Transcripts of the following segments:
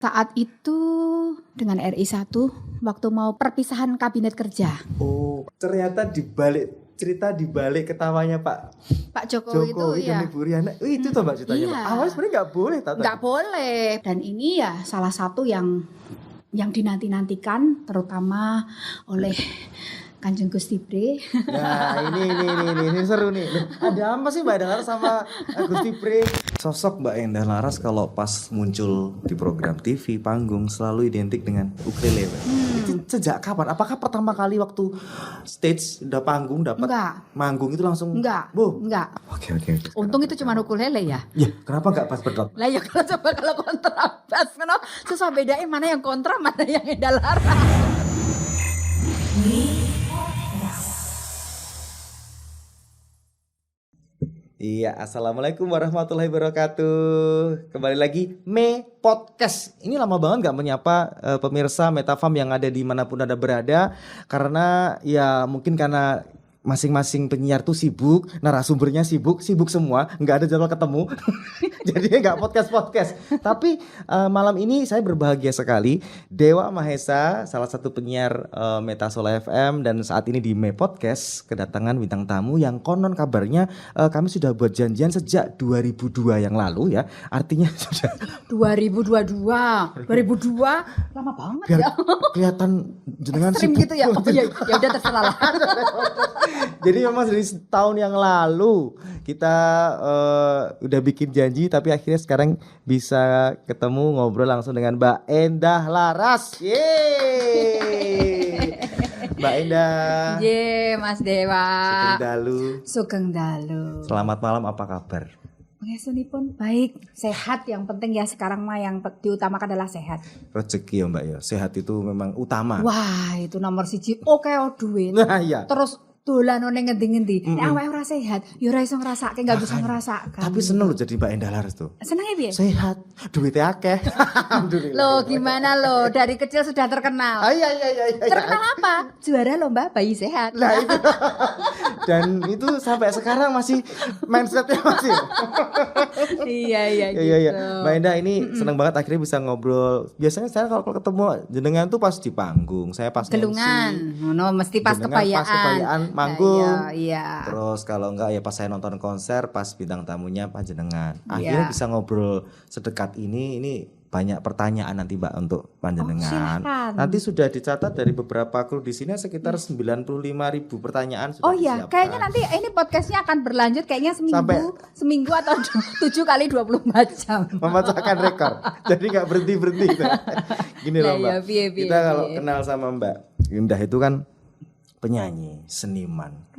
Saat itu dengan RI 1 waktu mau perpisahan kabinet kerja. Oh, ternyata cerita di balik ketawanya Pak Jokowi itu dan ya. Ibu Riana. Itu tuh Mbak ceritanya. Iya. Mbak. Awalnya sebenarnya nggak boleh Nggak boleh. Dan ini ya salah satu yang dinanti-nantikan terutama oleh Kanjeng Gusti Bre. Nah, ini seru nih. Ada apa sih Mbak Endah Laras sama Gusti Bre? Sosok Mbak Endah Laras kalau pas muncul di program TV, panggung selalu identik dengan ukulele. Itu sejak kapan? Apakah pertama kali waktu stage udah panggung dapat manggung itu langsung? Enggak. Oke. Untung itu cuma ukulele ya. Ya, kenapa enggak pas bedrot? Lah ya kalau kontrabas kan susah bedain mana yang kontra mana yang Endah Laras. Iya, assalamualaikum warahmatullahi wabarakatuh. Kembali lagi Me Podcast. Ini lama banget gak menyapa pemirsa Metafam yang ada di manapun Anda berada. Karena ya mungkin karena masing-masing penyiar tuh sibuk, narasumbernya sibuk semua, nggak ada jadwal ketemu, jadinya nggak podcast. Tapi malam ini saya berbahagia sekali, Dewa Mahesa, salah satu penyiar Metasola FM dan saat ini di Me Podcast kedatangan bintang tamu yang konon kabarnya kami sudah buat janjian sejak 2002 yang lalu ya, artinya sudah 2022 lama banget. Biar ya. Kelihatan jenengan sibuk gitu ya. Oh ya udah terserah lah. Jadi memang dari setahun yang lalu kita udah bikin janji, tapi akhirnya sekarang bisa ketemu ngobrol langsung dengan Mbak Endah Laras. Yeay. Mbak Endah. Ye, Mas Dewa. Sugeng dalu. Selamat malam, apa kabar? Pengesunipun baik, sehat yang penting ya sekarang mah yang diutamakan adalah sehat. Rezeki ya Mbak ya, sehat itu memang utama. Wah itu nomor 1. Oke duit. Nah iya. Terus dolan nang ngendi-ngendi. Nek awake ora sehat, ya ora iso ngrasake, enggak bisa ngerasakan. Tapi seneng loh jadi Mbak Endah Laras tuh. Seneng ya piye? Sehat, duitnya akeh. Alhamdulillah. Loh gimana loh, dari kecil sudah terkenal. Iya. Terkenal apa? Juara lomba bayi sehat. Nah itu. Dan itu sampai sekarang masih mindsetnya masih. Iya gitu. Iya. Mbak Endah ini seneng banget akhirnya bisa ngobrol. Biasanya saya kalau ketemu jenengan tuh pas di panggung, saya pas gelungan. No, mesti pas kebayaan. Manggung. Iya. Terus kalau enggak ya pas saya nonton konser, pas bintang tamunya panjenengan. Akhirnya bisa ngobrol sedekat ini banyak pertanyaan nanti Mbak untuk panjenengan. Nanti sudah dicatat dari beberapa kru di sini sekitar 95.000 pertanyaan sudah disiapkan. Kayaknya nanti ini podcastnya akan berlanjut kayaknya seminggu atau 7 kali 24 jam. Memecahkan rekor. Jadi enggak berhenti. Gini loh Mbak. Kita kalau kenal sama Mbak Endah itu kan penyanyi, seniman.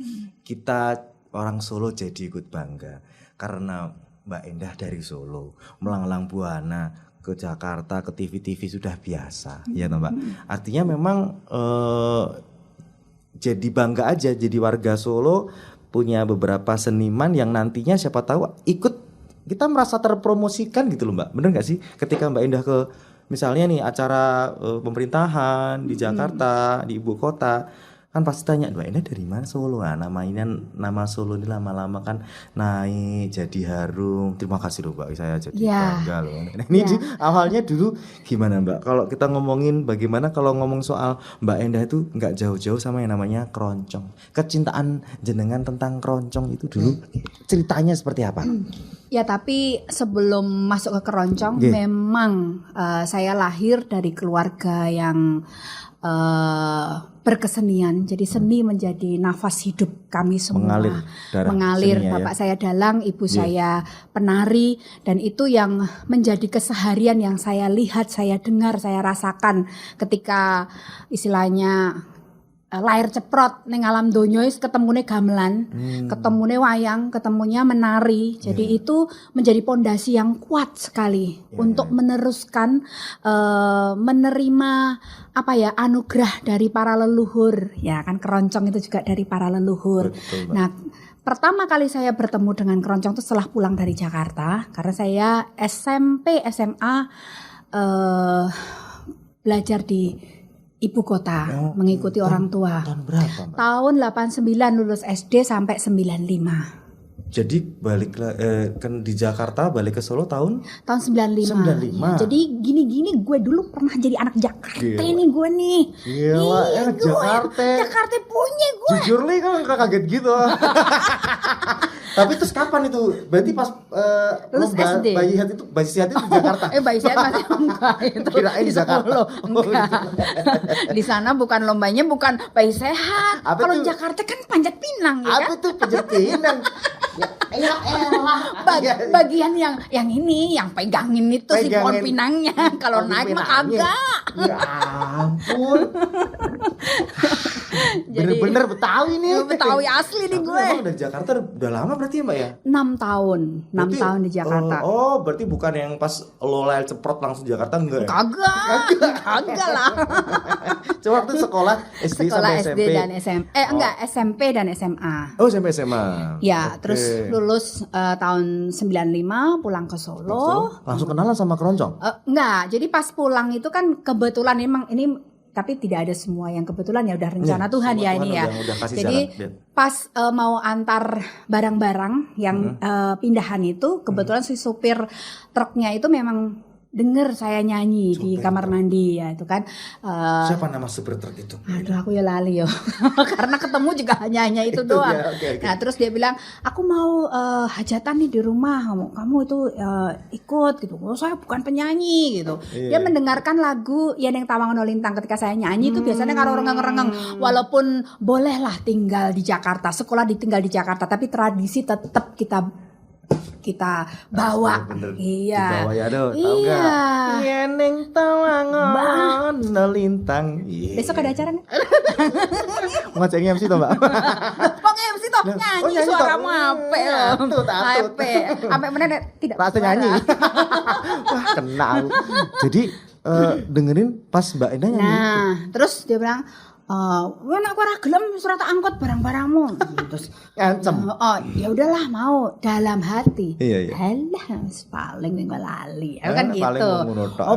Kita orang Solo jadi ikut bangga karena Mbak Endah dari Solo melanglang buana ke Jakarta, ke TV sudah biasa, ya toh Mbak. Artinya memang jadi bangga aja jadi warga Solo punya beberapa seniman yang nantinya siapa tahu ikut kita merasa terpromosikan gitu loh Mbak. Bener nggak sih ketika Mbak Endah ke misalnya nih acara pemerintahan di Jakarta, di ibu kota, kan pasti tanya Mbak Endah dari mana Solo. Nah, nama Solo ini lama-lama kan naik jadi harum. Terima kasih loh Mbak, saya jadi bangga loh. Nah, ini awalnya dulu gimana Mbak? Kalau kita ngomongin bagaimana kalau ngomong soal Mbak Endah itu nggak jauh-jauh sama yang namanya keroncong. Kecintaan jenengan tentang keroncong itu dulu ceritanya seperti apa? Ya tapi sebelum masuk ke keroncong memang saya lahir dari keluarga yang berkesenian. Jadi seni menjadi nafas hidup kami semua. Mengalir. Bapak saya dalang, ibu saya penari, dan itu yang menjadi keseharian yang saya lihat, saya dengar, saya rasakan ketika istilahnya lahir ceprot ning alam donya wis ketemune gamelan, ketemune wayang, ketemunya menari. Jadi itu menjadi pondasi yang kuat sekali untuk meneruskan menerima anugerah dari para leluhur. Ya kan keroncong itu juga dari para leluhur. Betul, nah, pertama kali saya bertemu dengan keroncong itu setelah pulang dari Jakarta karena saya SMP, SMA belajar di ibu kota, mengikuti orang tua. Tahun berapa Mbak? Tahun 89 lulus SD sampai 95. Jadi balik kan di Jakarta, balik ke Solo tahun 95. Ya, jadi gini-gini gue dulu pernah jadi anak Jakarta. Gila. Nih gue nih. Gila, Ih, gue Jakarta. Jakarta punya gue. Jujur nih kan kaget gitu. Tapi terus kapan itu? Berarti pas Lulus SD. bayi sehat itu di Jakarta. Bayi sehat masih enggak itu. Kirain di Jakarta. Enggak. Di sana bukan lombanya bukan bayi sehat. Kalau Jakarta kan panjat pinang ya Apa kan? tuh panjat pinang? Ya elah. Bagian yang ini yang pegangin itu si pohon pinangnya. Kalau naik mah kagak. Ya ampun. Bener-bener Betawi nih. Betawi asli nih gue. Emang dari Jakarta udah lama berarti ya Mbak ya? 6 tahun. 6 tahun di Jakarta. Berarti bukan yang pas lo lahir ceprot langsung Jakarta enggak ya? Kagak lah. Cuma waktu sekolah SD sampai SD SMP. dan SMP. Enggak, SMP dan SMA. Oh, SMP SMA. Ya, Oke. terus lulus tahun 95 pulang ke Solo. Langsung kenalan sama keroncong? Enggak, jadi pas pulang itu kan kebetulan emang ini tapi tidak ada semua yang kebetulan ya udah rencana Tuhan ya ini ya. Jadi pas mau antar barang-barang yang pindahan itu kebetulan si supir truknya itu memang denger saya nyanyi di kamar mandi ya itu kan. Siapa nama supir truk itu? Aduh aku ya lali yo. Karena ketemu juga hanya itu doang. Ya, okay. Nah terus dia bilang aku mau hajatan nih di rumah, kamu itu ikut gitu. Oh saya bukan penyanyi gitu. Dia mendengarkan lagu Yeneng Tawangono Lintang ketika saya nyanyi itu biasanya kalau rengeng-rengeng. Walaupun bolehlah tinggal di Jakarta, sekolah ditinggal di Jakarta, tapi tradisi tetap kita bawa. Iya. Dibawa ya aduh, tahu iya. enggak? Yeneng Tawangono Lintang. Besok ada acara nih. Mau ngecek MC toh, Mbak? Kok MC toh nyanyi suaramu ape loh. Ape. Sampai mana tidak rasa nyanyi. Wah, kenal. Jadi dengerin pas Mbak Endah nyanyi. Nah, terus dia bilang nek ora gelem surat angkut barang-barangmu. Terus ngancem. Ya udahlah mau dalam hati. Iya. Halah, paling ning lali. Kan gitu.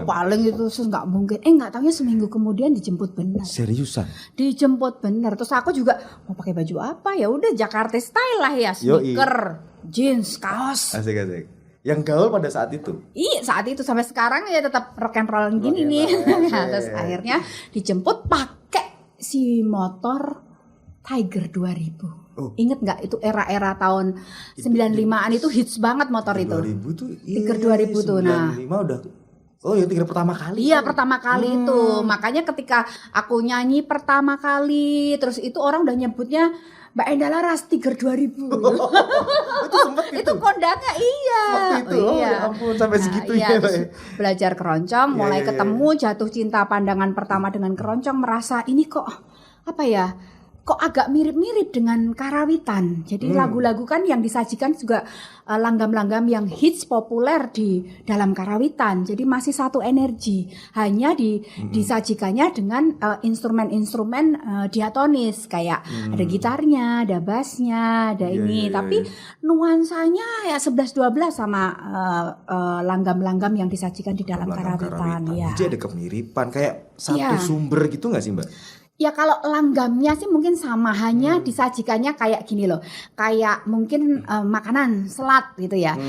Paling itu enggak mungkin. Enggak taunya seminggu kemudian dijemput benar. Seriusan? Dijemput benar. Terus aku juga mau pakai baju apa? Ya udah Jakarta style lah ya, sneaker, jeans, kaos. Asik. Yang gaul pada saat itu? Iya saat itu sampai sekarang ya tetap rock and roll gini nih. Nah, terus akhirnya dijemput pakai si motor Tiger 2000. Ingat nggak itu era-era tahun 95-an itu hits banget motor itu. 2000 tuh. Tiger 2000 tuh. Nah, 95 udah. Oh ya Tiger pertama kali. Iya pertama kali itu. Makanya ketika aku nyanyi pertama kali, terus itu orang udah nyebutnya Mbak Endah Laras Tiger 2000. Itu sempet gitu. Itu kondaknya iya. Seperti itu. Iya. Ya ampun sampai segitunya. Iya, terus belajar keroncong, mulai ketemu, jatuh cinta pandangan pertama dengan keroncong, merasa ini kok apa ya? Kok agak mirip-mirip dengan karawitan. Jadi lagu-lagu kan yang disajikan juga langgam-langgam yang hits populer di dalam karawitan. Jadi masih satu energi. Hanya disajikannya dengan instrumen-instrumen diatonis kayak ada gitarnya, ada bassnya, ada ini. Tapi nuansanya ya 11-12 sama langgam-langgam yang disajikan di dalam karawitan. Ya. Jadi ada kemiripan kayak satu sumber gitu nggak sih Mbak? Ya kalau langgamnya sih mungkin sama, hanya disajikannya kayak gini loh. Kayak mungkin makanan selat gitu ya.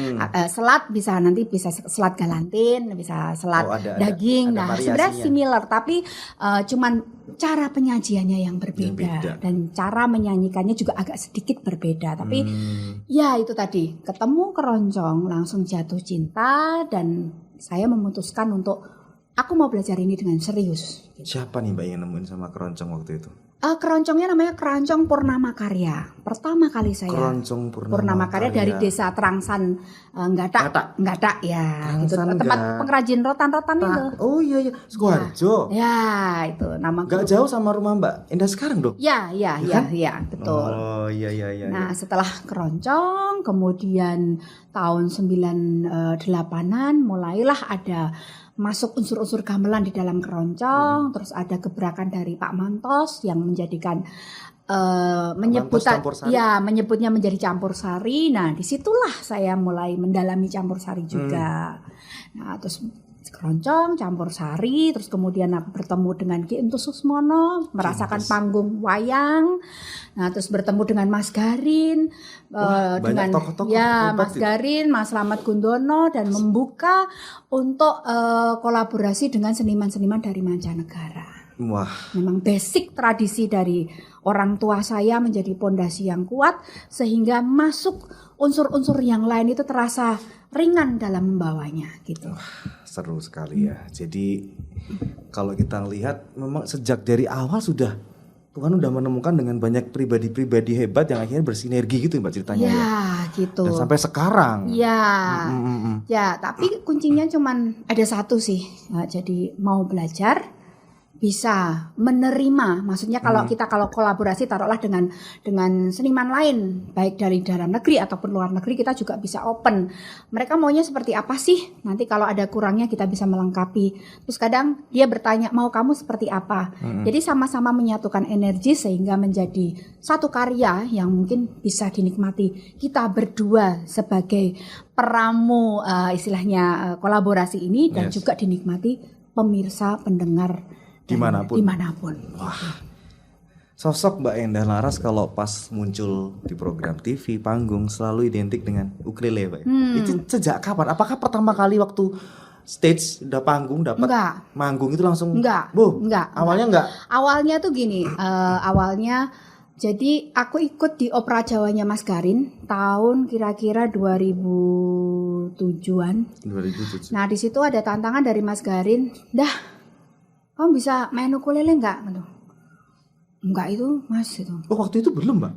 Selat bisa nanti bisa selat galantin, bisa selat daging. Nah, sebenarnya similar tapi cuman cara penyajiannya yang berbeda dan cara menyanyikannya juga agak sedikit berbeda. Tapi ya itu tadi, ketemu keroncong langsung jatuh cinta dan saya memutuskan untuk aku mau belajar ini dengan serius. Siapa nih Mbak yang nemuin sama keroncong waktu itu? Keroncongnya namanya Keroncong Purnama Karya. Pertama kali saya Keroncong Purnama Karya dari desa Trangsan Nggadak ya. Gitu. Tempat pengrajin rotan-rotan itu. Oh iya Sukoharjo. Ya itu nama. Gak jauh sama rumah Mbak Endah sekarang dong? Ya betul. Oh iya. Nah setelah Keroncong kemudian tahun 98-an mulailah ada masuk unsur-unsur gamelan di dalam keroncong, terus ada gebrakan dari Pak Mantos yang menjadikan menyebutnya menjadi campur sari. Nah, disitulah saya mulai mendalami campur sari juga. Nah, terus keroncong, campur sari, terus kemudian aku bertemu dengan Ki Entus Susmono, merasakan panggung wayang. Nah, terus bertemu dengan Mas Garin, dengan Mas Garin, Mas Slamet Gundono, dan membuka untuk kolaborasi dengan seniman-seniman dari mancanegara. Wah, memang basic tradisi dari orang tua saya menjadi pondasi yang kuat sehingga masuk unsur-unsur yang lain itu terasa ringan dalam membawanya gitu. Wah, seru sekali ya. Jadi kalau kita lihat memang sejak dari awal sudah Tuhan udah menemukan dengan banyak pribadi-pribadi hebat yang akhirnya bersinergi gitu Mbak ceritanya ya. Gitu. Dan sampai sekarang. Ya, tapi kuncinya cuman ada satu sih. Nah, jadi mau belajar, bisa menerima, maksudnya kalau kita kolaborasi taruhlah dengan seniman lain baik dari dalam negeri ataupun luar negeri, kita juga bisa open. Mereka maunya seperti apa sih? Nanti kalau ada kurangnya kita bisa melengkapi. Terus kadang dia bertanya, mau kamu seperti apa? Jadi sama-sama menyatukan energi sehingga menjadi satu karya yang mungkin bisa dinikmati kita berdua sebagai peramu istilahnya kolaborasi ini, dan juga dinikmati pemirsa, pendengar dimanapun. Wah, sosok Mbak Endah Laras kalau pas muncul di program TV, panggung selalu identik dengan ukulele, Mbak. Itu sejak kapan? Apakah pertama kali waktu stage udah panggung dapat manggung itu langsung? Enggak. Awalnya enggak. Awalnya tuh gini, awalnya jadi aku ikut di Opera Jawanya Mas Garin tahun kira-kira 2007-an. 2007. Nah, di situ ada tantangan dari Mas Garin, kamu bisa main ukulele enggak? Enggak itu Mas itu. Oh, waktu itu belum, Mbak?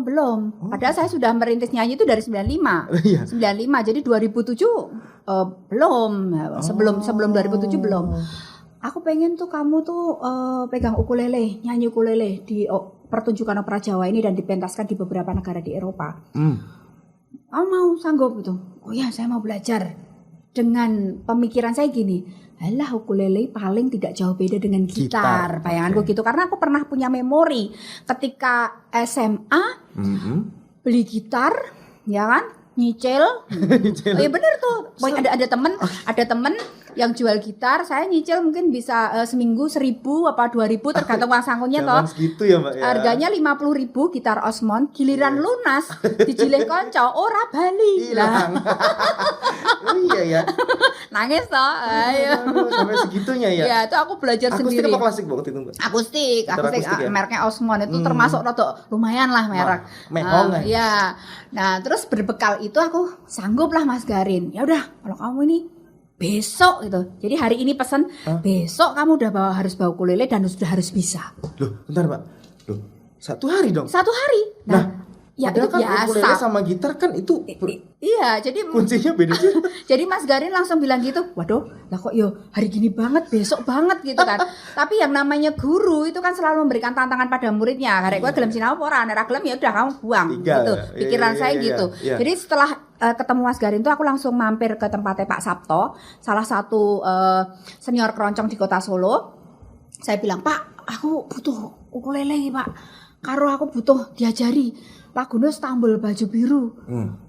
Belum. Padahal saya sudah merintis nyanyi itu dari 95. 95. Jadi 2007 belum. Sebelum 2007 belum. Aku pengen tuh kamu tuh pegang ukulele, nyanyi ukulele di pertunjukan opera Jawa ini dan dipentaskan di beberapa negara di Eropa. Kamu mau sanggup gitu? Oh ya, saya mau belajar. Dengan pemikiran saya gini, alah ukulele paling tidak jauh beda dengan gitar. Bayanganku gitu, karena aku pernah punya memori ketika SMA beli gitar, ya kan, nyicil. Oh ya bener tuh, ada temen yang jual gitar, saya nyicil mungkin bisa seminggu 1.000 apa 2.000 tergantung uang sangkunya toh. Segitu ya Mbak ya. Harganya 50.000 gitar Osmond, giliran lunas dijilih konco ora bali. Hilang. Oh iya ya. Nangis toh. Ayo. Sampai segitunya ya. Ya, itu aku belajar akustik sendiri. Akustik apa klasik waktu itu Mbak? Akustik ya? Mereknya Osmond itu termasuk rada lumayan lah merek. Ya. Nah, terus berbekal itu aku sanggup lah Mas Garin. Ya udah, kalau kamu ini besok gitu. Jadi hari ini pesan, besok kamu udah harus bawa ukulele dan sudah harus bisa. Loh, bentar Mbak. Loh, 1 hari dong? 1 hari. Nah ya itu kan biasa. Ukulele sama gitar kan itu iya, jadi kuncinya beda sih. Jadi Mas Garin langsung bilang gitu, waduh, lah kok hari gini banget, besok banget gitu kan. Tapi yang namanya guru itu kan selalu memberikan tantangan pada muridnya. Karek gue gelem sinau apa ora, nek gelem ya udah kamu buang gitu. Pikiran saya gitu. Jadi setelah ketemu Mas Garin tuh aku langsung mampir ke tempatnya Pak Sabto, salah satu senior keroncong di Kota Solo. Saya bilang, "Pak, aku butuh ukulele Pak. Karo aku butuh diajari lagune Stambul Baju Biru.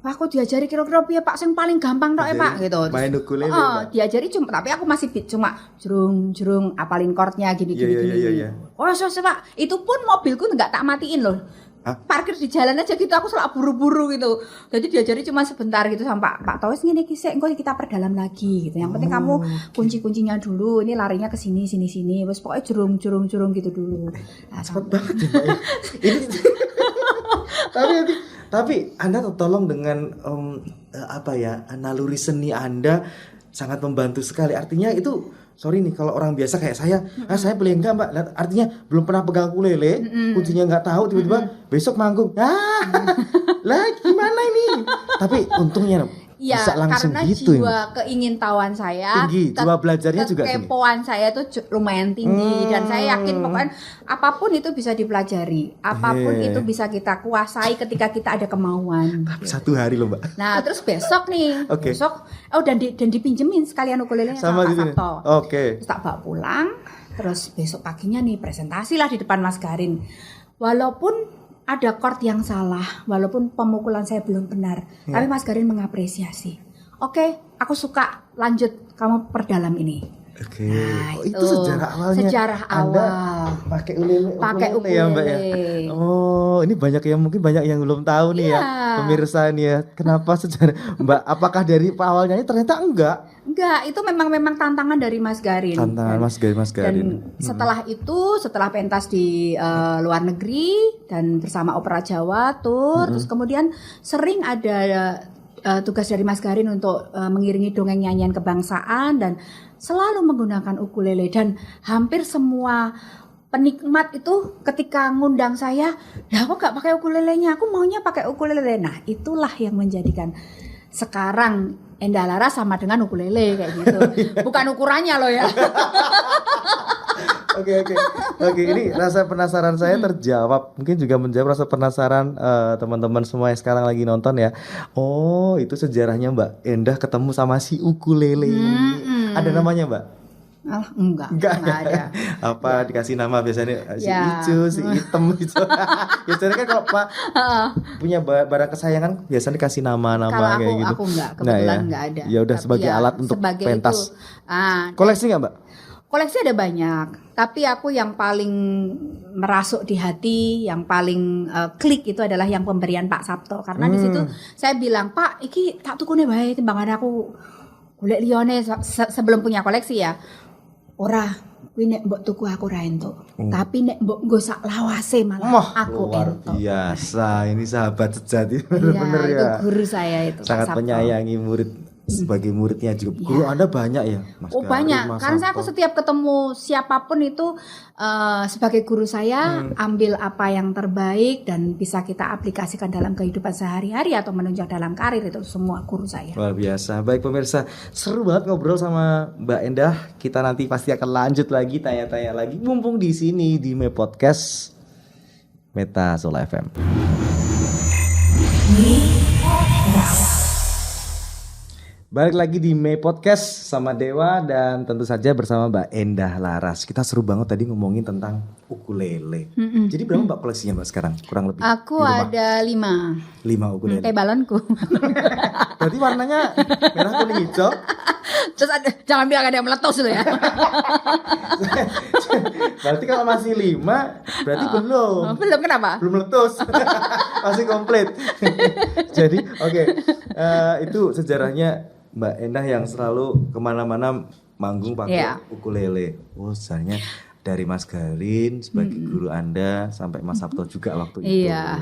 Aku diajari kira-kira piye Pak sing paling gampang tok Pak gitu." Main ukulele. Diajari tapi aku masih cuma jrung apalin chordnya gini. Oh, Pak. Itu pun mobilku enggak tak matiin loh. Parkir di jalan aja gitu, aku selalu buru-buru gitu. Jadi diajari cuma sebentar gitu sama Pak Towes ngene iki sik, engko kita perdalam lagi gitu. Yang penting kamu kunci-kuncinya dulu, ini larinya ke sini. Wes pokoknya jurung gitu dulu. Nah, cepet banget ya, Pak. Ini tapi Anda tertolong dengan naluri seni Anda sangat membantu sekali. Artinya itu sorry nih kalau orang biasa kayak saya boleh enggak Mbak? Artinya belum pernah pegang ukulele, kuncinya enggak tahu, tiba-tiba besok manggung. Lah gimana ini? Tapi untungnya ya, bisa langsung karena gitu jiwa keingintahuan saya tinggi, jiwa belajarnya juga tinggi. Kepoan saya tuh lumayan tinggi dan saya yakin pokoknya apapun itu bisa dipelajari, apapun itu bisa kita kuasai ketika kita ada kemauan. Tapi 1 hari loh Mbak. Nah terus besok nih, besok dan dipinjemin sekalian ukulelenya sama Pak Sabto. Terus tak bawa pulang, terus besok paginya nih presentasi lah di depan Mas Garin. Walaupun ada chord yang salah, walaupun pemukulan saya belum benar, tapi Mas Garin mengapresiasi. oke, aku suka, lanjut kamu perdalam ini. Oke. Nah, itu sejarah awalnya. Sejarah Anda awal. pakai ukulele ya Mbak ya. Oh, ini mungkin banyak yang belum tahu nih ya pemirsa nih ya. Kenapa sejarah Mbak? Apakah dari awalnya ini ternyata enggak? Enggak, itu memang tantangan dari Mas Garin. Tantangan Mas Garin. Dan setelah itu, setelah pentas di luar negeri dan bersama Opera Jawa tour, terus kemudian sering ada tugas dari Mas Garin untuk mengiringi dongeng nyanyian kebangsaan dan selalu menggunakan ukulele, dan hampir semua penikmat itu ketika ngundang saya, "Lah kok gak pakai ukulelenya? Aku maunya pakai ukulele." Nah, itulah yang menjadikan sekarang Endah Laras sama dengan ukulele kayak gitu. Bukan ukurannya loh ya. Oke, ini rasa penasaran saya terjawab. Mungkin juga menjawab rasa penasaran teman-teman semua yang sekarang lagi nonton ya. Oh, itu sejarahnya Mbak Endah ketemu sama si ukulele ini. Ada namanya Mbak? Enggak ada. Apa dikasih nama biasanya si hijau, si hitam gitu. Biasanya kan kalau Pak punya barang kesayangan biasanya dikasih nama-nama kalau kayak gitu. Aku enggak, kebetulan enggak ada. Ya udah sebagai alat untuk sebagai pentas. Koleksi enggak Mbak? Koleksi ada banyak, tapi aku yang paling merasuk di hati, yang paling klik itu adalah yang pemberian Pak Sabto, karena di situ saya bilang, "Pak, iki tak tukune wae timbangan aku golek liyane sebelum punya koleksi ya." Ora, kuwi nek mbok tuku aku ra entuk. Tapi nek mbok nggo sak lawase malah aku luar entuk. biasa, ini sahabat sejati benar-benar ya. Itu guru saya itu. Sangat menyayangi murid. Sebagai muridnya juga. Guru Anda banyak ya, Mas? Banyak. Karena aku setiap ketemu siapapun itu sebagai guru saya ambil apa yang terbaik dan bisa kita aplikasikan dalam kehidupan sehari-hari atau menunjang dalam karir, itu semua guru saya. Luar biasa. Baik pemirsa, seru banget ngobrol sama Mbak Endah. Kita nanti pasti akan lanjut lagi, tanya-tanya lagi. Mumpung di sini di Me Podcast Meta Sola FM. Balik lagi di Mei Podcast sama Dewa dan tentu saja bersama Mbak Endah Laras. Kita seru banget tadi ngomongin tentang ukulele. Jadi berapa Mbak koleksinya Mbak sekarang? Kurang lebih. Aku ada 5. 5 ukulele. Kayak balonku. Berarti warnanya merah kuning hijau. Terus jangan bilang ada yang meletus loh ya. Berarti kalau masih 5 berarti belum. Belum, kenapa? Belum meletus. Masih komplit. Jadi itu sejarahnya Mbak Endah yang selalu kemana-mana manggung pakai ukulele. Oh, misalnya dari Mas Garin sebagai guru Anda sampai Mas Sabto juga waktu itu. Iya.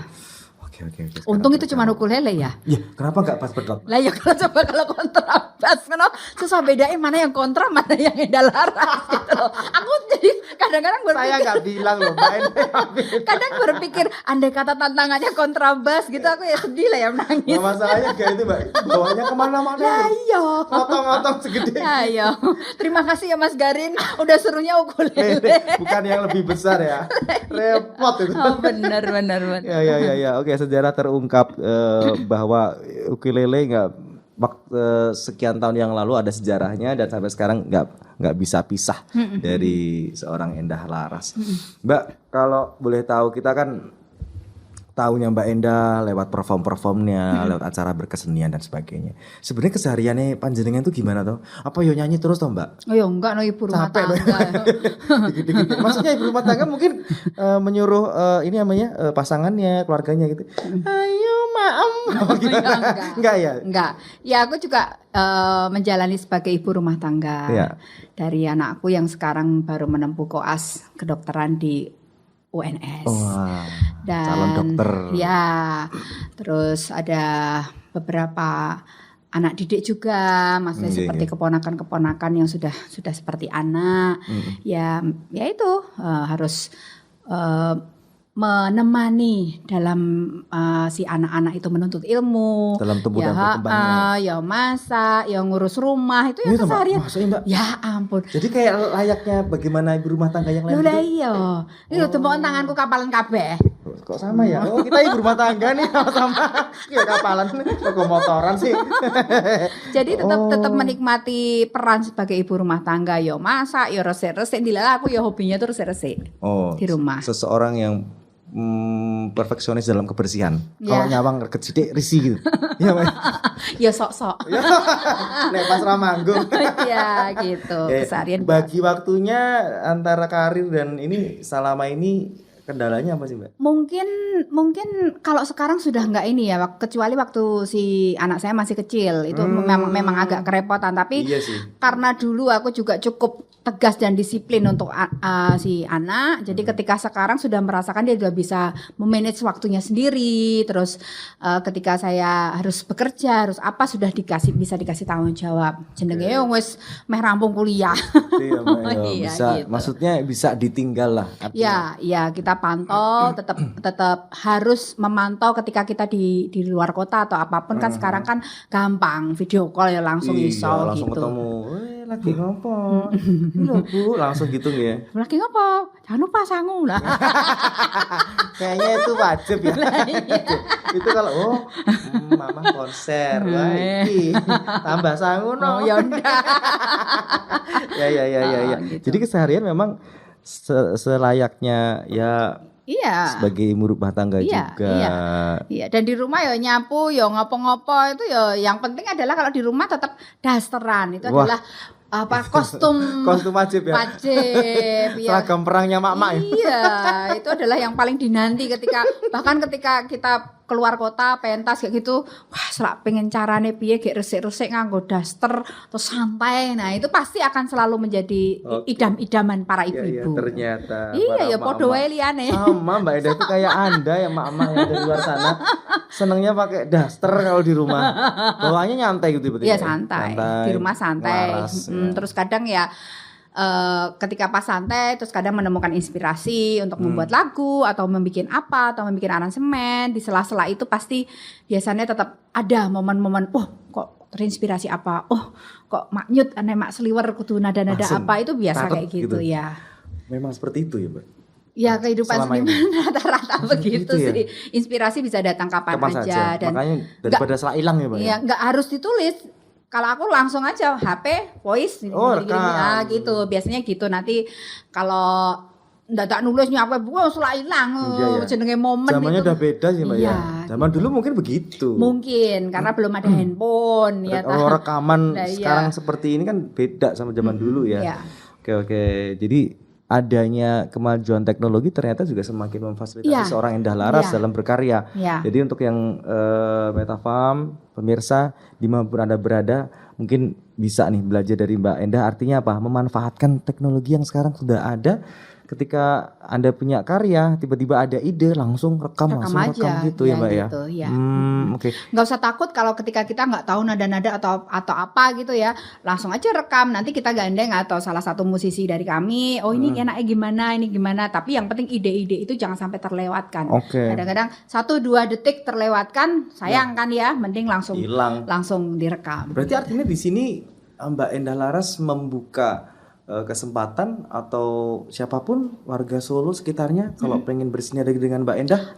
Oke. Untung itu cuma ukulele ya. Ya, kenapa enggak pas pedot? Lah ya kalau kontrabas kan susah bedain mana yang kontra mana yang Endah Laras gitu loh. Aku jadi kadang-kadang berpikir, saya enggak bilang loh Mbak Endah. Kadang berpikir andai kata tantangannya kontrabas gitu, aku ya sedih lah ya, menangis. Nah, masalahnya kayak itu Mbak, bawanya kemana-mana. Lah iya. Motong-motong segede. Lah iya. Terima kasih ya Mas Garin udah suruhnya ukulele. Bukan yang lebih besar ya. Repot itu. Oh benar. Ya. Oke, sejarah terungkap bahwa ukulele sekian tahun yang lalu ada sejarahnya dan sampai sekarang nggak bisa pisah dari seorang Endah Laras. Mbak, kalau boleh tahu, kita kan tahunya Mbak Endah lewat performnya, lewat acara berkesenian dan sebagainya. Sebenarnya kesehariannya panjenengan tuh gimana toh? Apa yo nyanyi terus toh Mbak? Oh ya enggak, no ibu rumah tangga. Dikit-dikit. Maksudnya ibu rumah tangga mungkin menyuruh ini namanya pasangannya, keluarganya gitu. Ayo maem. Gitu. Enggak ya? Enggak. Ya aku juga menjalani sebagai ibu rumah tangga. Ya. Dari anakku yang sekarang baru menempuh koas kedokteran di UNS. Dan calon dokter. Ya, terus ada beberapa anak didik juga, maksudnya seperti keponakan-keponakan yang sudah seperti anak. Ya itu harus menemani dalam si anak-anak itu menuntut ilmu, dalam tumbuh dan perkembangan. Ya masak, ya ngurus rumah, itu yang keseharian. Mbak. Ya ampun. Jadi kayak layaknya bagaimana ibu rumah tangga yang lain. Lah iya. Ini tembok tanganku kapalan kabeh. Kok sama ya? Oh, kita ibu rumah tangga nih sama. Ya kapalan kok motoran sih. Jadi tetap menikmati peran sebagai ibu rumah tangga, yo masak, yo resik-resik. Dilala aku yo hobinya tuh resik-resik. Oh. Di rumah. Seseorang yang perfeksionis dalam kebersihan. Kalau nyawang kecil risih gitu. Iya, Mbak. Ya sok-sok. Nek pas ra manggung. Iya, gitu. Keseharian. Bagi waktunya antara karir dan ini selama ini kendalanya apa sih, Mbak? Mungkin kalau sekarang sudah enggak ini ya, kecuali waktu si anak saya masih kecil itu memang agak kerepotan, tapi iya sih. Karena dulu aku juga cukup tegas dan disiplin untuk si anak. Jadi ketika sekarang sudah merasakan dia sudah bisa memanage waktunya sendiri. Terus ketika saya harus bekerja, harus apa sudah bisa dikasih tanggung jawab. Jenenge wis meh rampung kuliah. Iya, bisa gitu. Maksudnya bisa ditinggal lah. Ya, kita pantau, tetap harus memantau ketika kita di luar kota atau apapun kan sekarang kan gampang video call ya langsung iso langsung gitu. Ketemu. Lagi ngopo? Lho Bu, langsung gitu ya. Lagi ngopo? Jangan lupa sangu lah. Kayaknya itu wajib ya. Itu kalau mama konser, wah iki tambah sangu no. Ya udah. Ya. Gitu. Jadi keseharian memang selayaknya ya. Iya. Sebagai ibu rumah tangga juga. Iya. Dan di rumah ya nyapu, ya ngopo-ngopo itu ya yang penting adalah kalau di rumah tetap dasteran itu adalah kostum wajib ya. Wajib. Seragam perangnya mak-mak. Iya, itu adalah yang paling dinanti ketika kita keluar kota pentas kayak gitu. Wah, selak pengen carane piye gek resik-resik nganggo daster terus santai. Nah, itu pasti akan selalu menjadi idam-idaman para ibu-ibu. Iya, ternyata. Iya, ya padha wae liyane. Sama Mbak Eda itu kayak Anda ya mak-mak yang dari luar sana. Senengnya pakai daster kalau di rumah. Bawaannya nyantai gitu berarti. Iya, santai. Di rumah santai. Terus kadang ya ketika pas santai terus kadang menemukan inspirasi untuk membuat lagu atau membuat apa atau membuat aransemen. Di sela-sela itu pasti biasanya tetap ada momen-momen kok terinspirasi apa, kok Mak Nyut Mak Sliwer kudu nada-nada apa, itu biasa kayak gitu ya. Memang seperti itu ya, Mbak. Ya kehidupan seniman rata-rata begitu ya? sih. Inspirasi bisa datang kapan aja. Dan makanya daripada salah hilang ya, Mbak. Iya, nggak harus ditulis. Kalau aku langsung aja HP, voice, rekam. Gitu. Biasanya gitu. Nanti kalau ndak nulisnya apa salah hilang. Jenenge momen. Zamannya itu. Udah beda sih, Mbak ya. Zaman dulu mungkin begitu. Mungkin karena belum ada handphone ya. Kalau rekaman sekarang seperti ini kan beda sama zaman dulu ya. Oke. Jadi adanya kemajuan teknologi ternyata juga semakin memfasilitasi seorang Endah Laras dalam berkarya. Jadi untuk yang Metafarm, pemirsa dimanapun Anda berada, mungkin bisa nih belajar dari Mbak Endah. Artinya apa? Memanfaatkan teknologi yang sekarang sudah ada. Ketika Anda punya karya, tiba-tiba ada ide, langsung rekam gitu ya Mbak gitu, ya. Oke. Nggak usah takut kalau ketika kita nggak tahu nada-nada atau apa gitu ya, langsung aja rekam. Nanti kita gandeng atau salah satu musisi dari kami. Ini enaknya gimana, ini gimana. Tapi yang penting ide-ide itu jangan sampai terlewatkan. Kadang-kadang 1-2 detik terlewatkan, sayang kan ya. Mending langsung hilang, langsung direkam. Berarti artinya di sini Mbak Endah Laras membuka kesempatan atau siapapun warga Solo sekitarnya kalau pengen bersinergi dengan Mbak Endah,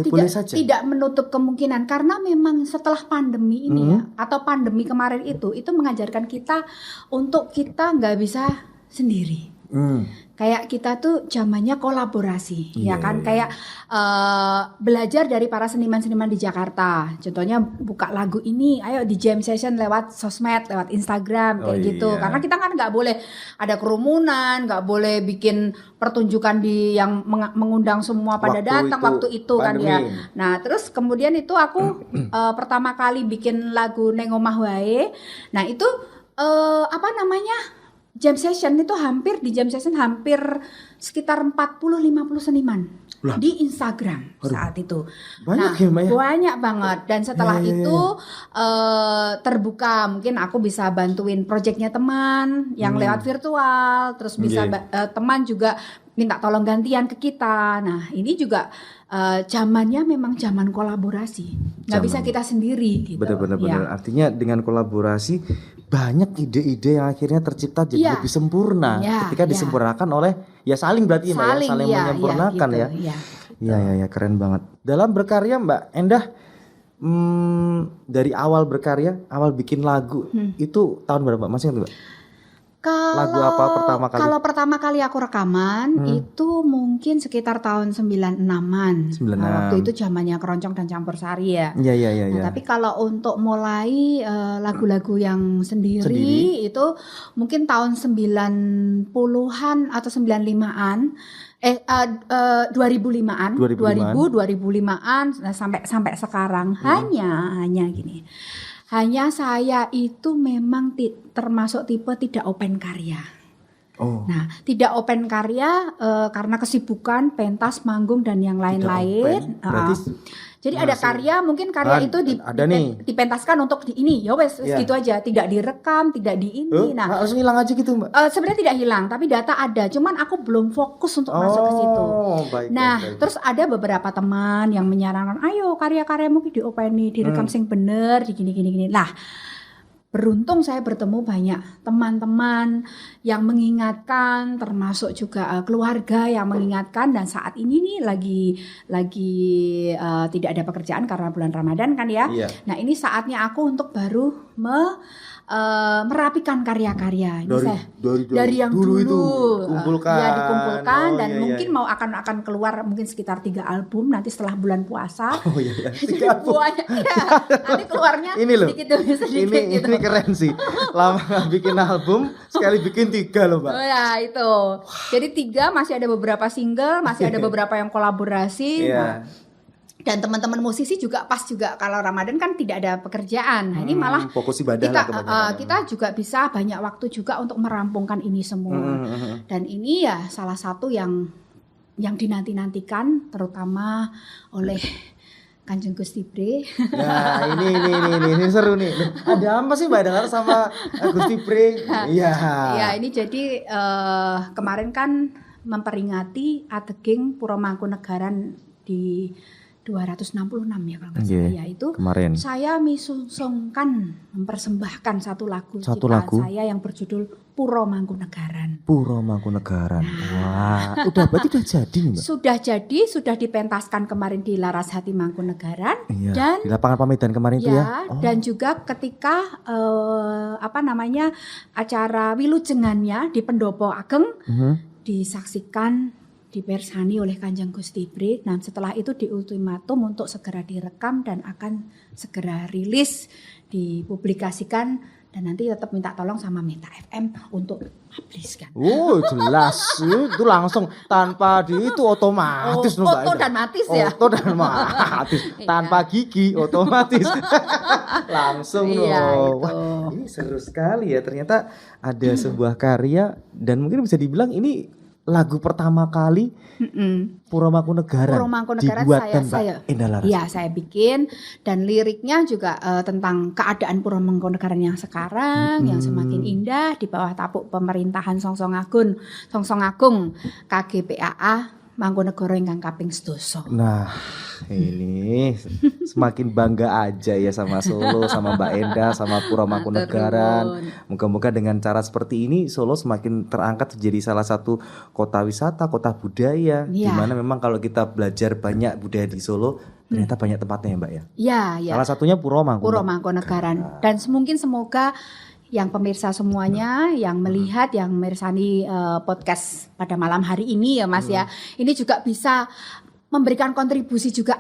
boleh saja. Tidak menutup kemungkinan karena memang setelah pandemi ini atau pandemi kemarin itu mengajarkan kita untuk kita nggak bisa sendiri. Kayak kita tuh zamannya kolaborasi, ya kan? Kayak belajar dari para seniman-seniman di Jakarta. Contohnya buka lagu ini, ayo di jam session lewat sosmed, lewat Instagram, kayak gitu. Karena kita kan nggak boleh ada kerumunan, nggak boleh bikin pertunjukan yang mengundang semua pada datang waktu itu kan ya. Nah terus kemudian itu aku pertama kali bikin lagu Neng Omah Wae. Nah itu jam session itu hampir sekitar 40-50 seniman di Instagram saat itu. Banyak ya, Mbak ya? Banyak banget. Dan setelah itu terbuka, mungkin aku bisa bantuin proyeknya teman yang lewat virtual, terus bisa teman juga minta tolong gantian ke kita. Nah ini juga zamannya memang zaman kolaborasi, nggak bisa kita sendiri gitu. Benar. Artinya dengan kolaborasi banyak ide-ide yang akhirnya tercipta jadi lebih sempurna ketika disempurnakan oleh saling berarti saling menyempurnakan gitu, ya keren banget. Dalam berkarya Mbak Endah dari awal berkarya, awal bikin lagu itu tahun berapa? Masih ingat Mbak? Lagu apa pertama kali? Kalau pertama kali aku rekaman itu mungkin sekitar tahun 96-an. 96. Nah, waktu itu zamannya Keroncong dan Campur Sari ya. Iya. Nah, tapi kalau untuk mulai lagu-lagu yang sendiri itu mungkin tahun 90-an atau 95-an. 2005-an, 2005-an sampai sekarang hanya gini. Hanya saya itu memang termasuk tipe tidak open karya. Nah, tidak open karya karena kesibukan, pentas, manggung dan yang lain-lain. Jadi ada karya, mungkin karya itu dipentaskan untuk di ini, ya wes gitu aja, tidak direkam, tidak di ini. Nah, langsung hilang aja gitu, Mbak. Sebenarnya tidak hilang, tapi data ada, cuman aku belum fokus untuk masuk ke situ. Baik. Terus ada beberapa teman yang menyarankan, ayo karya-karyamu diopeni, direkam sing bener, di gini. Lah, beruntung saya bertemu banyak teman-teman yang mengingatkan, termasuk juga keluarga yang mengingatkan, dan saat ini nih lagi tidak ada pekerjaan karena bulan Ramadan kan ya. Iya. Nah, ini saatnya aku untuk baru merapikan karya-karya. Dari yang dulu itu dikumpulkan dan mungkin mau akan keluar mungkin sekitar 3 album nanti setelah bulan puasa. 3 album. Nanti keluarnya ini loh, sedikit gitu. Ini keren sih. Lama nggak bikin album, sekali bikin 3 loh, Mbak. Ya itu. Jadi 3, masih ada beberapa single, masih ada beberapa yang kolaborasi. Dan teman-teman musisi juga pas juga kalau Ramadan kan tidak ada pekerjaan. Nah, ini malah fokus ibadah kita juga bisa banyak waktu juga untuk merampungkan ini semua. Dan ini ya salah satu yang dinanti-nantikan terutama oleh Kanjeng Gusti Bre. Nah, ini seru nih. Ada apa sih Mbak dengar sama Gusti Bre? Iya. Ya, ini jadi kemarin kan memperingati Ateging Puro Mangkunegaran di 266 ya kalau nggak salah ya itu kemarin. Saya mempersembahkan satu lagu saya yang berjudul Puro Mangkunegaran. Puro Mangkunegaran. Wah, berarti udah jadi nih, Mbak? Sudah dipentaskan kemarin di Laras Hati Mangkunegaran dan di lapangan Pamidan kemarin itu ya. Dan juga ketika acara wilujengannya di Pendopo Ageng disaksikan dipersani oleh Kanjeng Gusti Bre. Nah, setelah itu diultimatum untuk segera direkam dan akan segera rilis, dipublikasikan, dan nanti tetap minta tolong sama Meta FM untuk publiskan. Jelas. Itu langsung tanpa itu otomatis Oto dan matis ya. Oto dan matis. Tanpa gigi otomatis. Langsung loh. Wah, ini seru sekali ya. Ternyata ada sebuah karya dan mungkin bisa dibilang ini lagu pertama kali Puro Mangkunegaran dibuatkan saya Indah Laras. Iya, saya bikin dan liriknya juga tentang keadaan Puro Mangkunegaran yang sekarang yang semakin indah di bawah tapuk pemerintahan Songsong Agung KGPAA Mangkunegara ingkang kaping 12. Nah, ini semakin bangga aja ya sama Solo, sama Mbak Endah, sama Puro Mangkunegaran. Moga-moga dengan cara seperti ini Solo semakin terangkat menjadi salah satu kota wisata, kota budaya. Dimana memang kalau kita belajar banyak budaya di Solo, ternyata banyak tempatnya ya Mbak ya. Iya. Salah satunya Puro Mangkunegaran. Dan mungkin semoga yang pemirsa semuanya yang melihat, yang mersani podcast pada malam hari ini ya Mas ya, ini juga bisa memberikan kontribusi juga.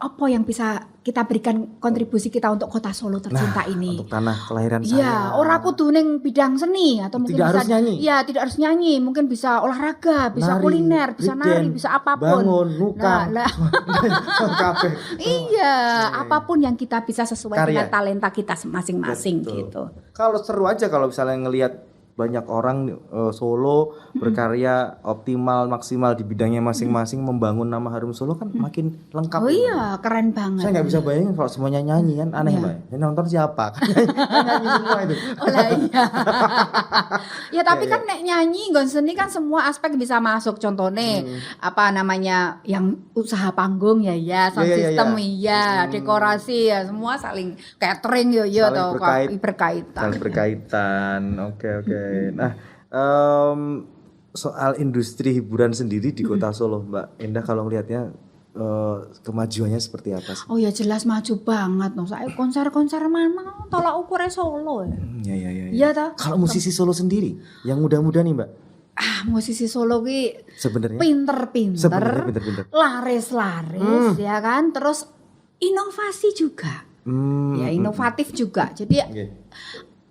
Apa yang bisa kita berikan kontribusi kita untuk kota Solo tercinta ini? Untuk tanah kelahiran saya. Iya, ora kudu ning bidang seni atau mungkin tidak bisa harus nyanyi. Iya, tidak harus nyanyi, mungkin bisa olahraga, bisa kuliner, bisa nari, bisa apapun. Bangun, nukang. Iya, apapun yang kita bisa sesuai dengan talenta kita masing-masing gitu. Kalau seru aja kalau misalnya ngelihat banyak orang Solo berkarya optimal maksimal di bidangnya masing-masing membangun nama harum Solo kan makin lengkap. Iya, keren banget. Saya nggak bisa bayangin kalau semuanya nyanyi kan aneh Mbak. Yang nonton siapa? Kan nyanyi semua itu. Iya. Ya tapi kan nek nyanyi nggon seni kan semua aspek bisa masuk. Contohnya yang usaha panggung sound system dekorasi ya semua saling catering atau berkaitan. Oke. Nah, soal industri hiburan sendiri di Kota Solo, Mbak Endah kalau melihatnya kemajuannya seperti apa sih? Oh ya jelas maju banget no. Saya konser-konser mana tolak ukurnya Solo ya. Iya. Iya toh. Kalau musisi Solo sendiri yang muda-muda nih Mbak. Musisi Solo ki sebenarnya pinter-pinter, laris-laris ya kan, terus inovasi juga. Ya inovatif juga. Jadi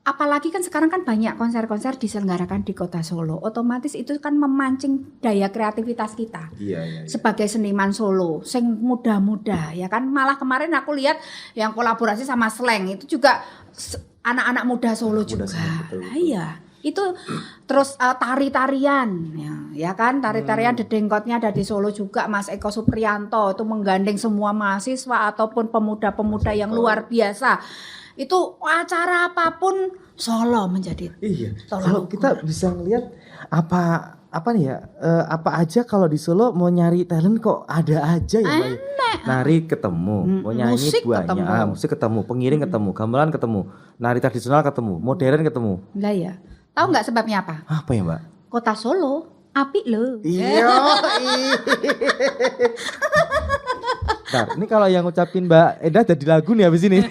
apalagi kan sekarang kan banyak konser-konser diselenggarakan di Kota Solo. Otomatis itu kan memancing daya kreativitas kita. Iya. Sebagai seniman Solo, sing muda-muda ya kan. Malah kemarin aku lihat yang kolaborasi sama Slang itu juga anak-anak muda Solo juga. Betul. Iya. Itu terus tari-tarian ya kan, tari-tarian dedengkotnya ada di Solo juga. Mas Eko Supriyanto itu menggandeng semua mahasiswa ataupun pemuda-pemuda yang luar biasa. Itu acara apapun Solo menjadi. Iya. Kalau kita bisa ngelihat apa nih ya, apa aja kalau di Solo mau nyari talent kok ada aja ya Mbak. Nari ketemu, mau nyanyi musik banyak, musik ketemu, pengiring ketemu, gamelan ketemu, nari tradisional ketemu, modern ketemu. Enggak ya. Tahu nggak sebabnya apa? Apa ya Mbak? Kota Solo, apik loh. Iya. Bentar, ini kalau yang ngucapin Mbak Eda jadi lagu nih habis ini.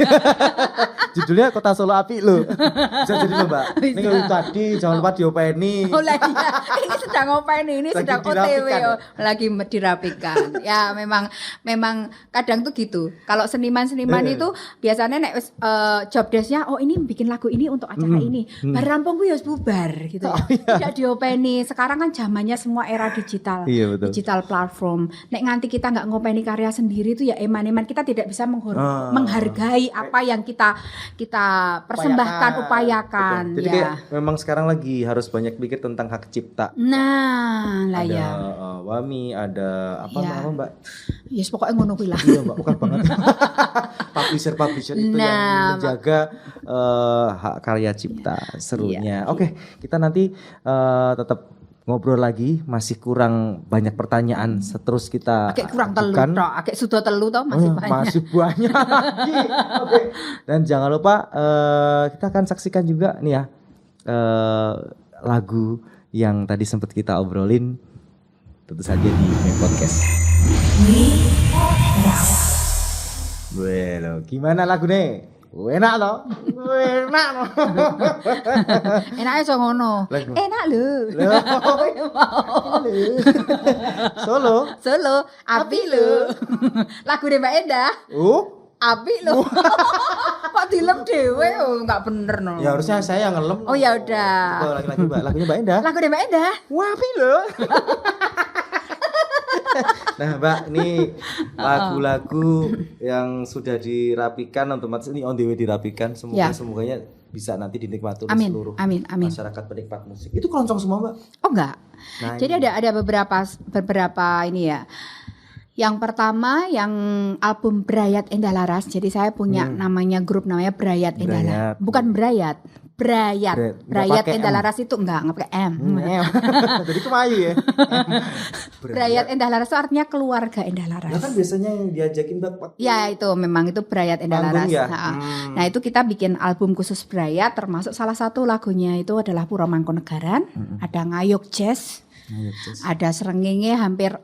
Judulnya Kota Solo Apik loh. Bisa jadi loh Mbak. Ini kalau tadi jangan lupa diopeni. Oh lah iya, ini sedang ngopeni, ini Lagi sedang OTW lagi dirapikan. Ya memang kadang tuh gitu. Kalau seniman-seniman itu biasanya nek job desk-nya oh ini bikin lagu ini untuk acara ini. Bar rampung ku ya wis bubar gitu ya. Tidak diopeni. Sekarang kan zamannya semua era digital. Iya, betul. Digital platform. Nek nganti kita nggak ngopeni karya sendiri itu ya eman-eman kita tidak bisa menghargai apa yang kita persembahkan, upayakan. Jadi ya. kayak memang sekarang lagi harus banyak pikir tentang hak cipta. Nah, lah ya. Ada WAMI, ada apa Ya. Mbak? Yes, pokoknya ngono kuwi lah. Iya Mbak, bukan banget. Publisher itu yang menjaga hak karya cipta. Serunya. Oke, kita nanti tetap ngobrol lagi, masih kurang banyak pertanyaan, terus kita Akek kurang telu tok, akek sudah telu toh masih banyak. Masih banyak lagi. Oke. Dan jangan lupa kita akan saksikan juga nih ya lagu yang tadi sempat kita obrolin, tentu saja di main podcast. Bueno, gimana lagu nih? Enak loh. Enak loh. Enaknya so ngono. Enak lho. Solo, api lho. Lagu Mbak Endah. Api lho. Kok dilem dhewe enggak bener no. Ya harusnya saya yang ngelem. Oh ya udah. Lagi-lagi Mbak, lagunya Mbak Endah. Lagu Mbak Endah. Wah, api lho. Nah Mbak, ini lagu-lagu yang sudah dirapikan, otomatis ini on the way dirapikan. Semoga-semoganya bisa nanti dinikmati oleh seluruh masyarakat penikmat musik. Itu keroncong semua Mbak? Oh enggak. Nah, jadi ada beberapa ini ya. Yang pertama yang album Brayat Endah Laras. Jadi saya punya namanya grup namanya Brayat Endah Laras. Bukan Brayat. Brayat Endah Laras itu enggak pakai M. Jadi kemayu ya. Brayat Endah Laras itu artinya keluarga Endah Laras. Nah kan biasanya yang diajakin Mbak. Ya itu memang itu Brayat Endah Laras. Ya? Nah itu kita bikin album khusus Brayat, termasuk salah satu lagunya itu adalah Puro Mangkunagaran, ada Ngayuk Jazz, ada Srengenge, hampir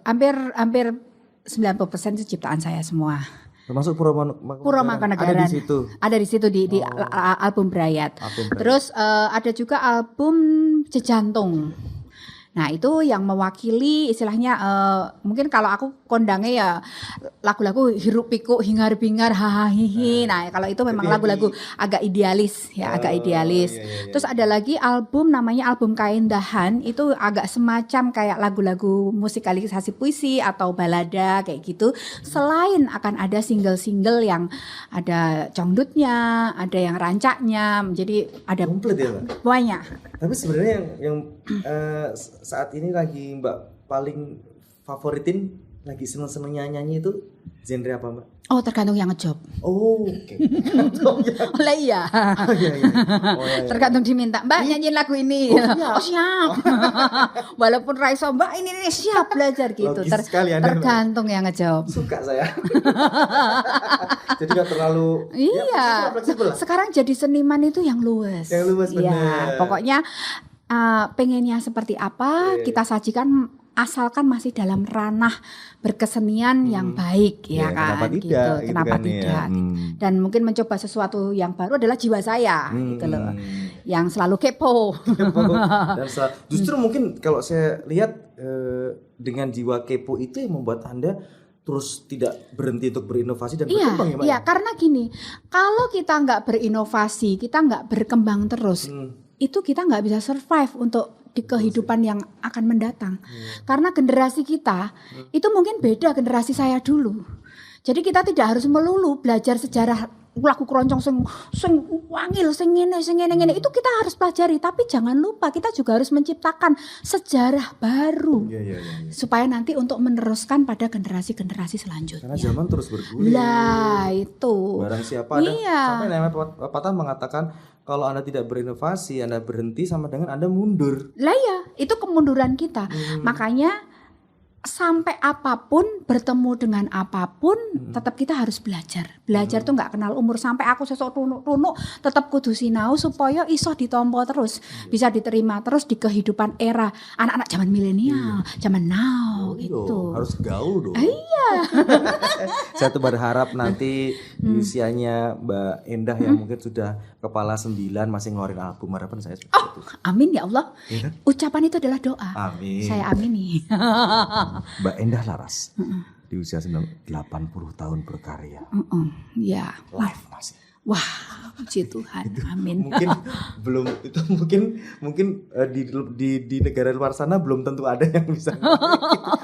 90% itu ciptaan saya semua. Termasuk Puro Mangkunagaran ada di situ. Ada di situ di album Brayat. Terus ada juga album Jejantung. Nah itu yang mewakili istilahnya mungkin kalau aku kondangnya ya lagu-lagu hiruk pikuk hingar bingar hahaha. Nah kalau itu memang lagu-lagu agak idealis ya, agak idealis. Iya. Terus ada lagi album namanya album Kaindahan, itu agak semacam kayak lagu-lagu musikalisasi puisi atau balada kayak gitu. Selain akan ada single-single yang ada congdutnya, ada yang rancaknya, jadi ada komplit ya Mbak? Banyak. Tapi sebenarnya yang saat ini lagi Mbak paling favoritin, lagi seneng-senengnya nyanyi itu genre apa Mbak? Oh tergantung yang ngejob. Oh oke. Oleh iya. Tergantung diminta Mbak nyanyiin lagu ini. Oh siap. Walaupun raiso Mbak ini siap belajar gitu. Tergantung yang ngejob. Suka saya. Jadi gak terlalu. Iya. Sekarang jadi seniman itu yang luas. Yang luas benar. Iya. Pokoknya pengennya seperti apa kita sajikan asalkan masih dalam ranah berkesenian yang baik ya kan. Kenapa tidak? Gitu. Kenapa kan, tidak? Ya. Dan mungkin mencoba sesuatu yang baru adalah jiwa saya gitu loh. Yang selalu kepo. Dan justru mungkin kalau saya lihat dengan jiwa kepo itu yang membuat Anda terus tidak berhenti untuk berinovasi dan berkembang ya Mbak? Iya, karena gini, kalau kita nggak berinovasi, kita nggak berkembang terus, itu kita nggak bisa survive untuk di kehidupan yang akan mendatang. Karena generasi kita itu mungkin beda generasi saya dulu. Jadi kita tidak harus melulu belajar sejarah lagu keroncong sing wangil sing ngene itu kita harus pelajari, tapi jangan lupa kita juga harus menciptakan sejarah baru supaya nanti untuk meneruskan pada generasi-generasi selanjutnya. Karena zaman terus bergulir. Lah itu. Barang siapa ada sampai namanya pepatah mengatakan kalau Anda tidak berinovasi, Anda berhenti sama dengan Anda mundur. Lah ya, itu kemunduran kita. Makanya sampai apapun, bertemu dengan apapun, tetap kita harus belajar. Belajar tuh nggak kenal umur. Sampai aku sesok tunuk tetap kudu sinau supaya iso ditompo terus, bisa diterima terus di kehidupan era anak-anak zaman milenial, zaman now gitu. Harus gaul dong. Iya. Saya tuh berharap nanti usianya Mbak Endah yang mungkin sudah kepala 9 masih ngeluarin album. Harapan saya seperti itu. Amin ya Allah. Ya kan? Ucapan itu adalah doa. Amin. Saya amini. Mbak Endah Laras di usia 80 tahun berkarya. Ya. Live masih. Wah, puji Tuhan. Amin. Mungkin belum itu mungkin di negara luar sana belum tentu ada yang bisa.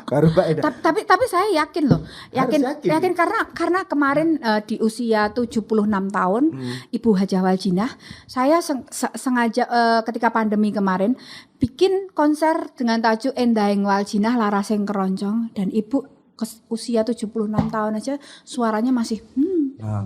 Baru Mbak Endah. Tapi saya yakin loh. Yakin karena kemarin di usia 76 tahun Ibu Hajah Waljinah, saya sengaja ketika pandemi kemarin bikin konser dengan tajuk Endahing Waljinah Larasing Keroncong, dan Ibu usia 76 tahun aja suaranya masih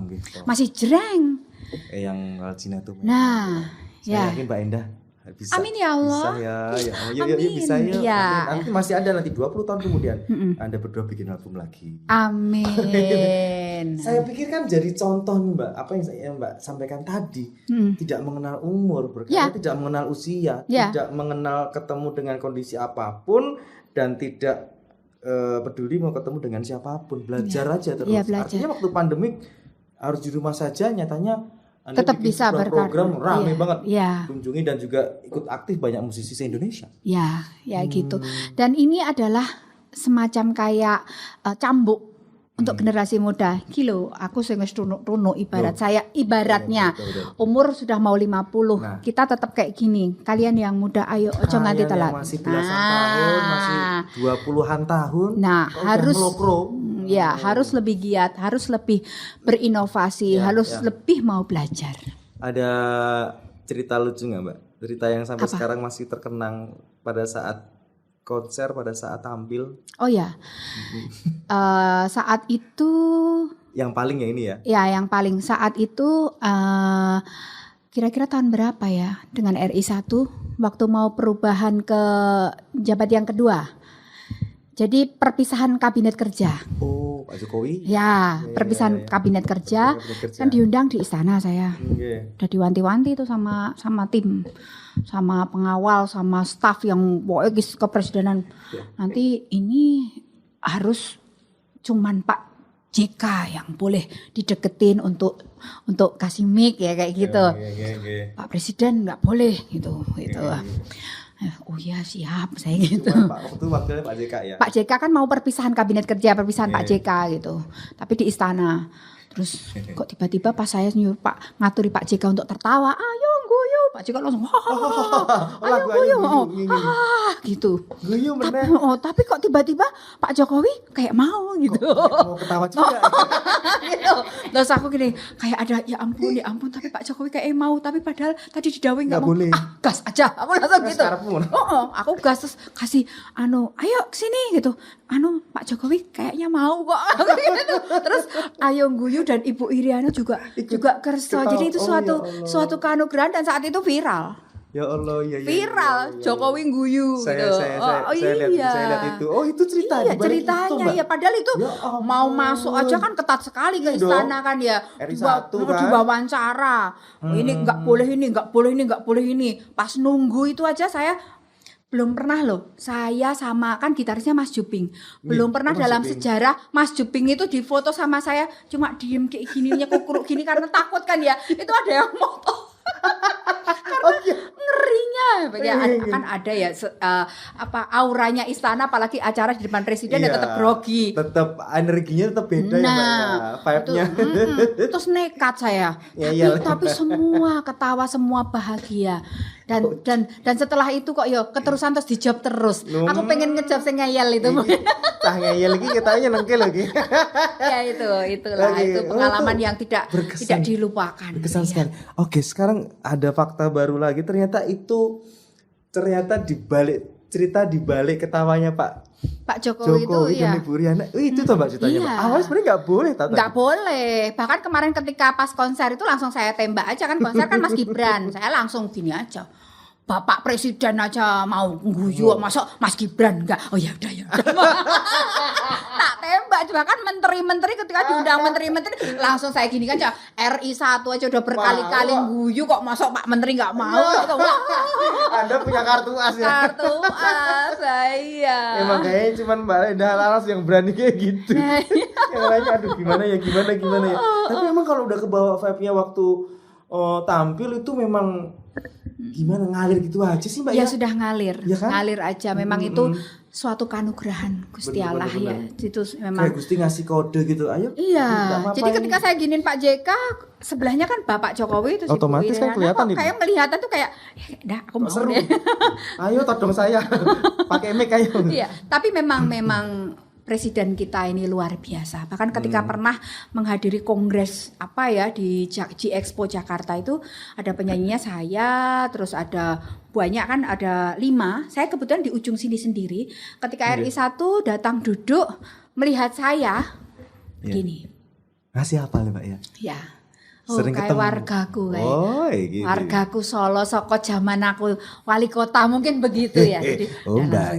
Gitu. masih jreng. Yang Waljinah tuh. Nah, saya yakin Mbak Endah bisa. Amin ya Allah. Bisa ya. Amin. Bisa ya. Ya. Nanti masih ada nanti 20 tahun kemudian Anda berdua bikin album lagi. Amin. Saya pikir kan jadi contoh nih Mbak, apa yang Mbak sampaikan tadi, tidak mengenal umur, berkarya tidak mengenal usia, tidak mengenal ketemu dengan kondisi apapun, dan tidak peduli mau ketemu dengan siapapun, belajar aja terus. Artinya waktu pandemik harus di rumah saja, nyatanya Anda tetap bisa program rame banget ya. kunjungi dan juga ikut aktif banyak musisi se-Indonesia. Ya, gitu. Dan ini adalah semacam kayak cambuk untuk generasi muda. Kilo, aku sing wis tunuk saya ibaratnya umur sudah mau 50. Kita tetap kayak gini. Kalian yang muda ayo ojo nganti telat. Masih belasan tahun, masih 20-an tahun. Nah, harus lebih giat, harus lebih berinovasi, harus lebih mau belajar. Ada cerita lucu nggak Mbak? Cerita yang sampai sekarang masih terkenang pada saat konser, pada saat tampil? Oh ya, saat itu. Yang paling ya ini ya? Ya, yang paling saat itu kira-kira tahun berapa ya? Dengan RI 1 waktu mau perubahan ke jabat yang kedua. Jadi perpisahan kabinet kerja. Oh, Pak Jokowi? Ya, perpisahan kabinet kerja. Kan diundang di istana saya. Udah diwanti-wanti itu sama tim, sama pengawal, sama staf yang pokoknya kepresidenan. Nanti ini harus cuman Pak JK yang boleh dideketin untuk kasih mic ya kayak gitu. Pak Presiden nggak boleh gitu. Oh ya siap saya gitu. Waktu wakilnya Pak JK ya. Pak JK kan mau perpisahan kabinet kerja, perpisahan Pak JK gitu. Tapi di istana. Terus kok tiba-tiba pas saya nyuruh Pak ngaturi Pak JK untuk tertawa, ayo guyu. Pak JK langsung ayo guyu. Gitu. Guyu meneh. Tapi kok tiba-tiba Pak Jokowi kayak mau gitu. Mau ketawa juga. Gitu. Terus aku gini, kayak ada ya ampun tapi Pak Jokowi kayak mau, tapi padahal tadi didawing enggak mau. Gas aja. Aku langsung gitu. Aku gas terus kasih ayo kesini gitu. Pak Jokowi kayaknya mau kok. Gitu. Terus ayo guyu dan Ibu Iriana juga kerso. Jadi itu suatu keanugerahan dan saat itu viral. Ya Allah, ya. Viral, Jokowi guyu gitu. Saya lihat itu. Oh, itu cerita. Iya, ceritanya ya. Padahal itu mau masuk aja kan ketat sekali ke istana kan ya. Diwawancara. Ini enggak boleh ini. Pas nunggu itu aja saya Belum pernah loh, saya sama kan gitarisnya Mas Juping. Belum pernah dalam sejarah Mas Juping itu difoto sama saya cuma diem kayak gininya kukuruk gini karena takut kan ya. Itu ada yang moto. Karena ngerinya kan ada ya auranya istana apalagi acara di depan presiden ya tetap grogi. Tetap energinya tetap beda ya Mbak ya, vibe-nya. Terus nekat saya. Tapi semua ketawa, semua bahagia. Dan setelah itu kok keterusan terus dijawab terus. Aku pengen ngejawab sing ngeyel itu. Tah ngeyel iki ketanya nengkel lagi. Ya itulah itu pengalaman yang tidak dilupakan. Berkesan sekali. Oke, sekarang ada fakta baru lagi, ternyata dibalik cerita dibalik ketawanya Pak Jokowi itu dan Ibu Riana. Itu tuh Mbak ceritanya. Iya. Awalnya sebenarnya nggak boleh. Nggak boleh. Bahkan kemarin ketika pas konser itu langsung saya tembak aja kan, konser kan Mas Gibran. Saya langsung gini aja. Bapak Presiden aja mau guyu, masa Mas Gibran enggak? Oh ya udah. Tak tembak juga kan menteri-menteri ketika diundang menteri-menteri langsung saya gini kan aja. RI 1 aja udah berkali-kali guyu kok masuk Pak Menteri enggak mau gitu. Anda punya kartu as ya? Kartu as saya. Emang kayaknya cuma Mbak Endah Laras yang berani kayak gitu. Yang lainnya aduh gimana ya. Tapi emang kalau udah kebawa vibe-nya waktu tampil itu memang gimana ngalir gitu aja sih Mbak ya? Sudah ngalir, ya kan? Ngalir aja. Memang itu suatu kanugrahan Gusti Allah ya. Itu memang. Kayak Gusti ngasih kode gitu, ayo. Iya. Jadi ketika saya giniin Pak JK, sebelahnya kan Bapak Jokowi itu. Otomatis kan kelihatan itu. Kayak melihatnya tuh kayak, dah aku mau seru. deh. Ayo todong saya, pakai mic ayo. Iya. Tapi memang Presiden kita ini luar biasa. Bahkan ketika pernah menghadiri kongres di G-Expo Jakarta itu ada penyanyinya saya, terus ada banyak kan, ada 5. Saya kebetulan di ujung sini sendiri. Ketika RI 1 datang duduk melihat saya gini. Ngasih apa nih Mbak ya? Ya. Sering kayak ketemu. Wargaku kayak. Gitu. Wargaku Solo soko zaman aku wali kota mungkin begitu ya. Jadi Mbak.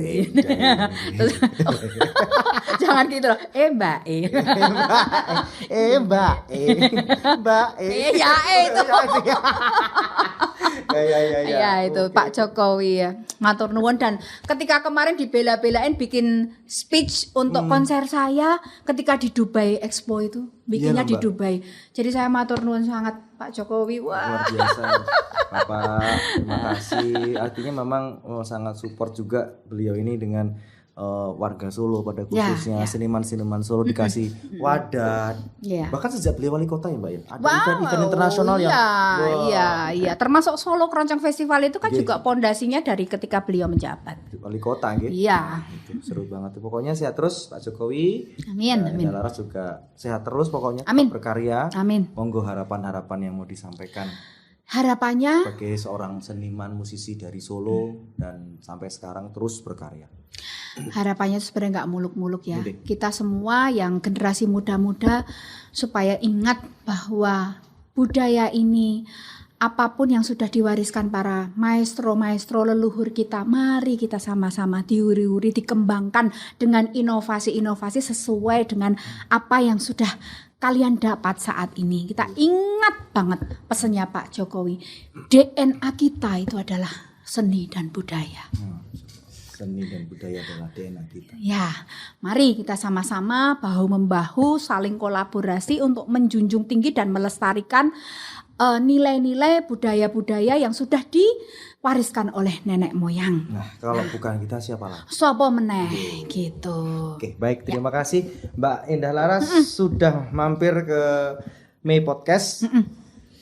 Terus, jangan gitu loh. Mbak. Mbak. Ya itu. Ya itu Pak Jokowi ya. Matur nuwun. Dan ketika kemarin dibela-belain bikin speech untuk konser saya ketika di Dubai Expo itu. Bikinnya di Dubai. Jadi saya matur nuwun sangat Pak Jokowi. Wah. Luar biasa. Bapak, terima kasih. Artinya memang sangat support juga beliau ini dengan warga Solo pada khususnya seniman-seniman Solo dikasih wadah. Bahkan sejak beliau wali kota ya Mbak ya. Ada event-event internasional yang Iya. Termasuk Solo Keroncong Festival itu kan juga pondasinya dari ketika beliau menjabat. Wali kota gitu. Iya. Seru banget. Pokoknya sehat terus Pak Jokowi. Amin. Laras juga sehat terus pokoknya. Amin. Berkarya. Amin. Monggo harapan-harapan yang mau disampaikan. Harapannya sebagai seorang seniman musisi dari Solo dan sampai sekarang terus berkarya. Harapannya sebenarnya nggak muluk-muluk ya. Kita semua yang generasi muda-muda supaya ingat bahwa budaya ini apapun yang sudah diwariskan para maestro-maestro leluhur kita, mari kita sama-sama diuri-uri, dikembangkan dengan inovasi-inovasi sesuai dengan apa yang sudah kalian dapat saat ini. Kita ingat banget pesannya Pak Jokowi. DNA kita itu adalah seni dan budaya. Seni dan budaya adalah DNA kita. Ya, mari kita sama-sama bahu-membahu saling kolaborasi untuk menjunjung tinggi dan melestarikan nilai-nilai budaya-budaya yang sudah diwariskan oleh nenek moyang. Nah, kalau bukan kita siapa lagi? Sopo meneh gitu. Oke, baik, terima kasih Mbak Endah Laras sudah mampir ke May Podcast.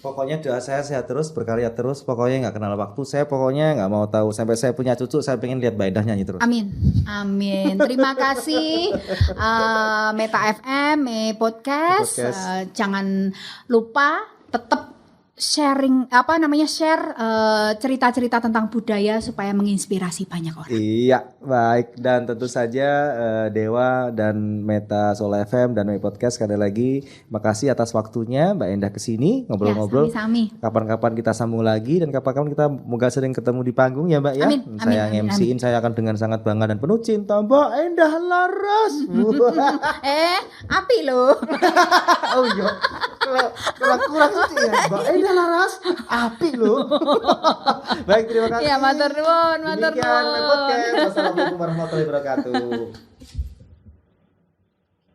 Pokoknya doa saya sehat terus, berkarya terus, pokoknya nggak kenal waktu. Saya pokoknya nggak mau tahu sampai saya punya cucu, saya pengen lihat Mbak Endah nyanyi terus. Amin. Terima kasih Meta FM, May Podcast. Jangan lupa tetap share cerita-cerita tentang budaya supaya menginspirasi banyak orang. Iya, baik, dan tentu saja Dewa dan Meta Solo FM dan May Podcast sekali lagi makasih atas waktunya Mbak Endah kesini ngobrol-ngobrol. Ya, sami-sami. Kapan-kapan kita sambung lagi dan kapan-kapan kita moga sering ketemu di panggung ya Mbak ya. Saya MC-in, saya akan dengan sangat bangga dan penuh cinta Mbak Endah Laras. Api loh. Oh iya. Kalau kurang itu ya, Mbak Endah Laras, api loh. Baik, terima kasih. Ya, matur nuwun, matur Demikian nuwun. podcast. Wassalamualaikum warahmatullahi wabarakatuh.